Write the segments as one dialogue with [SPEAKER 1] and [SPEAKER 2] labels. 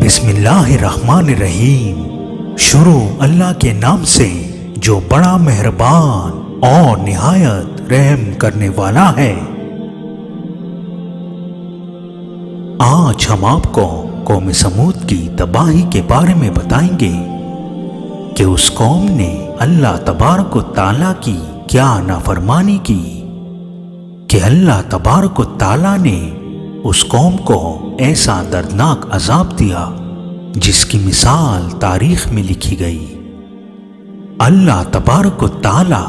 [SPEAKER 1] بسم اللہ الرحمن الرحیم۔ شروع اللہ کے نام سے جو بڑا مہربان اور نہایت رحم کرنے والا ہے۔ آج ہم آپ کو قوم سمود کی تباہی کے بارے میں بتائیں گے کہ اس قوم نے اللہ تبارک و تعالیٰ کی کیا نافرمانی کی کہ اللہ تبارک و تعالیٰ نے اس قوم کو ایسا دردناک عذاب دیا جس کی مثال تاریخ میں لکھی گئی۔ اللہ تبارک و تعالیٰ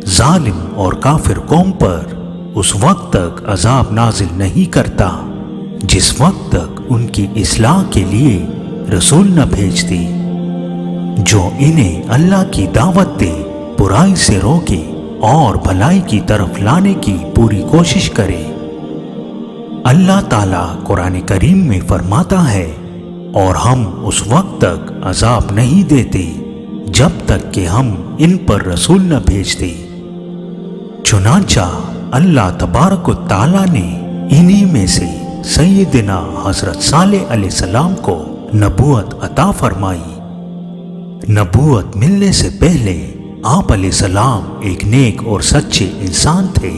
[SPEAKER 1] ظالم اور کافر قوم پر اس وقت تک عذاب نازل نہیں کرتا جس وقت تک ان کی اصلاح کے لیے رسول نہ بھیجتے جو انہیں اللہ کی دعوت دے، برائی سے روکے اور بھلائی کی طرف لانے کی پوری کوشش کرے۔ اللہ تعالیٰ قرآن کریم میں فرماتا ہے، اور ہم اس وقت تک عذاب نہیں دیتے جب تک کہ ہم ان پر رسول نہ بھیجتے۔ چنانچہ اللہ تبارک و تعالیٰ نے انہی میں سے سیدنا حضرت صالح علیہ السلام کو نبوت عطا فرمائی۔ نبوت ملنے سے پہلے آپ علیہ السلام ایک نیک اور سچے انسان تھے۔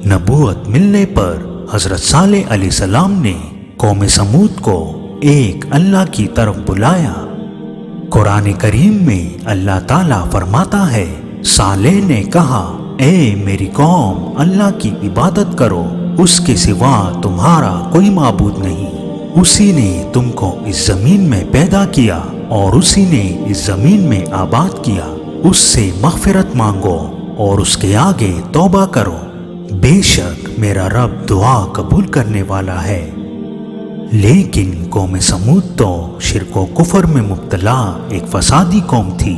[SPEAKER 1] نبوت ملنے پر حضرت صالح علیہ السلام نے قوم سمود کو ایک اللہ کی طرف بلایا۔ قرآن کریم میں اللہ تعالیٰ فرماتا ہے، صالح نے کہا، اے میری قوم، اللہ کی عبادت کرو، اس کے سوا تمہارا کوئی معبود نہیں۔ اسی نے تم کو اس زمین میں پیدا کیا اور اسی نے اس زمین میں آباد کیا۔ اس سے مغفرت مانگو اور اس کے آگے توبہ کرو، بے شک میرا رب دعا قبول کرنے والا ہے۔ لیکن قوم سمود تو شرک و کفر میں مبتلا ایک فسادی قوم تھی۔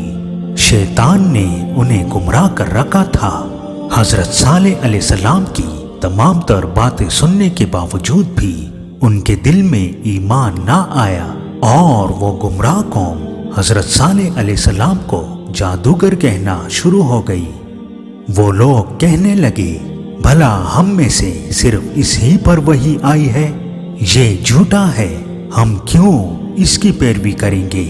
[SPEAKER 1] شیطان نے انہیں گمراہ کر رکھا تھا۔ حضرت صالح علیہ السلام کی تمام تر باتیں سننے کے باوجود بھی ان کے دل میں ایمان نہ آیا اور وہ گمراہ قوم حضرت صالح علیہ السلام کو جادوگر کہنا شروع ہو گئی۔ وہ لوگ کہنے لگے، بھلا ہم میں سے صرف اس ہی پر وحی آئی ہے؟ یہ جھوٹا ہے، ہم کیوں اس کی پیروی کریں گے؟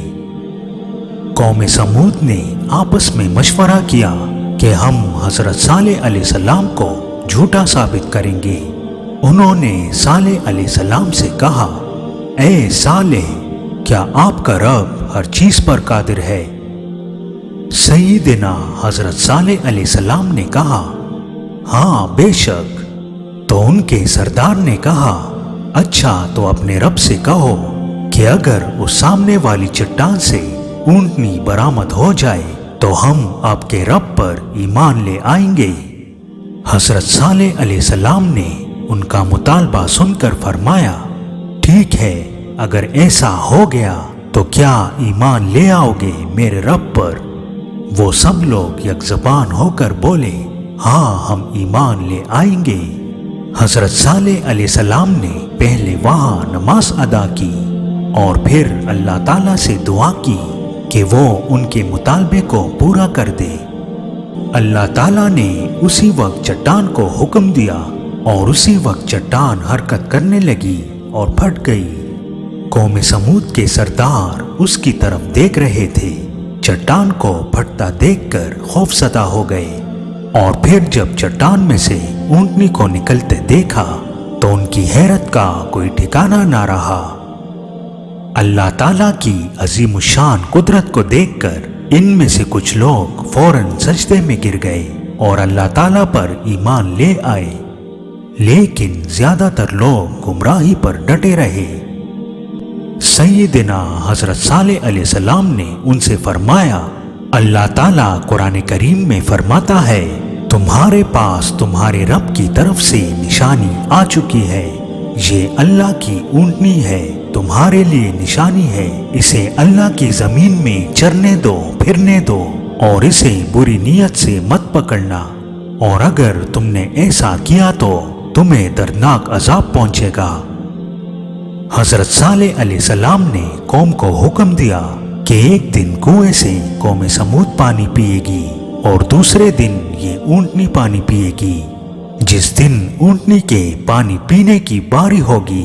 [SPEAKER 1] قوم سمود نے آپس میں مشورہ کیا کہ ہم حضرت صالح علیہ السلام کو جھوٹا ثابت کریں گے۔ انہوں نے صالح علیہ السلام سے کہا، اے صالح، کیا آپ کا رب ہر چیز پر قادر ہے؟ سیدنا حضرت صالح علیہ السلام نے کہا، ہاں بے شک۔ تو ان کے سردار نے کہا، اچھا تو اپنے رب سے کہو کہ اگر اس سامنے والی چٹان سے اونٹنی برآمد ہو جائے تو ہم آپ کے رب پر ایمان لے آئیں گے۔ حضرت صالح علیہ السلام نے ان کا مطالبہ سن کر فرمایا، ٹھیک ہے، اگر ایسا ہو گیا تو کیا ایمان لے آؤ گے میرے رب پر؟ وہ سب لوگ یک زبان ہو کر بولے، ہاں ہم ایمان لے آئیں گے۔ حضرت صالح علیہ السلام نے پہلے وہاں نماز ادا کی اور پھر اللہ تعالیٰ سے دعا کی کہ وہ ان کے مطالبے کو پورا کر دے۔ اللہ تعالیٰ نے اسی وقت چٹان کو حکم دیا اور اسی وقت چٹان حرکت کرنے لگی اور پھٹ گئی۔ قوم سمود کے سردار اس کی طرف دیکھ رہے تھے۔ چٹان کو پھٹتا دیکھ کر خوف زدہ ہو گئے اور پھر جب چٹان میں سے اونٹنی کو نکلتے دیکھا تو ان کی حیرت کا کوئی ٹھکانہ نہ رہا۔ اللہ تعالیٰ کی عظیم الشان قدرت کو دیکھ کر ان میں سے کچھ لوگ فوراً سجدے میں گر گئے اور اللہ تعالیٰ پر ایمان لے آئے، لیکن زیادہ تر لوگ گمراہی پر ڈٹے رہے۔ سیدنا حضرت صالح علیہ السلام نے ان سے فرمایا، اللہ تعالیٰ قرآن کریم میں فرماتا ہے، تمہارے پاس تمہارے رب کی طرف سے نشانی آ چکی ہے، یہ اللہ کی اونٹنی ہے، تمہارے لیے نشانی ہے، اسے اللہ کی زمین میں چرنے دو، پھرنے دو اور اسے بری نیت سے مت پکڑنا، اور اگر تم نے ایسا کیا تو تمہیں دردناک عذاب پہنچے گا۔ حضرت صالح علیہ السلام نے قوم کو حکم دیا کہ ایک دن کنویں سے قوم سمود پانی پیے گی اور دوسرے دن یہ اونٹنی پانی پیے گی۔ جس دن اونٹنی کے پانی پینے کی باری ہوگی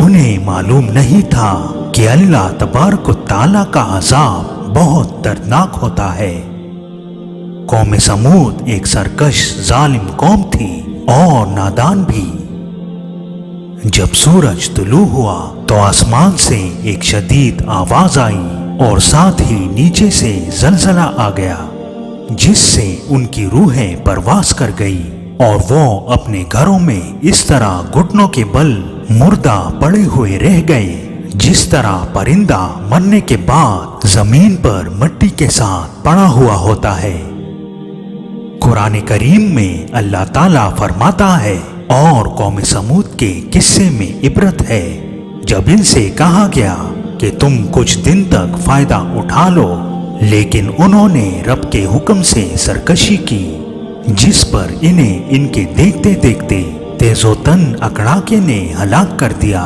[SPEAKER 1] انہیں معلوم نہیں تھا کہ اللہ تبارک و تعالیٰ کا عذاب بہت دردناک ہوتا ہے۔ قوم سمود ایک سرکش ظالم قوم تھی اور نادان بھی۔ جب سورج طلوع ہوا تو آسمان سے ایک شدید آواز آئی اور ساتھ ہی نیچے سے زلزلہ آ گیا، جس سے ان کی روحیں پرواز کر گئی اور وہ اپنے گھروں میں اس طرح گھٹنوں کے بل مردہ پڑے ہوئے رہ گئے جس طرح پرندہ مرنے کے بعد زمین پر مٹی کے ساتھ پڑا ہوا ہوتا ہے۔ قرآن کریم میں اللہ تعالیٰ فرماتا ہے، اور قوم سمود کے قصے میں عبرت ہے جب ان سے کہا گیا کہ تم کچھ دن تک فائدہ اٹھا لو، لیکن انہوں نے رب کے حکم سے سرکشی کی، جس پر انہیں ان کے دیکھتے دیکھتے تیز و تن اکڑاکے نے ہلاک کر دیا۔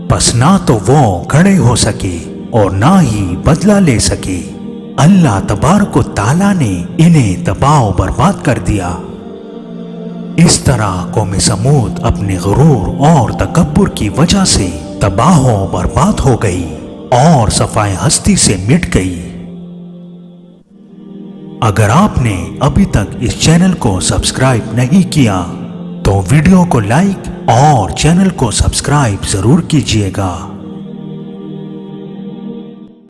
[SPEAKER 1] پس نہ تو وہ کھڑے ہو سکے اور نہ ہی بدلہ لے سکے۔ اللہ تبارک و تعالیٰ نے انہیں تباہ و برباد کر دیا۔ اس طرح قوم سمود اپنے غرور اور تکبر کی وجہ سے تباہ و برباد ہو گئی اور صفائے ہستی سے مٹ گئی۔ اگر آپ نے ابھی تک اس چینل کو سبسکرائب نہیں کیا تو ویڈیو کو لائک اور چینل کو سبسکرائب ضرور کیجیے گا۔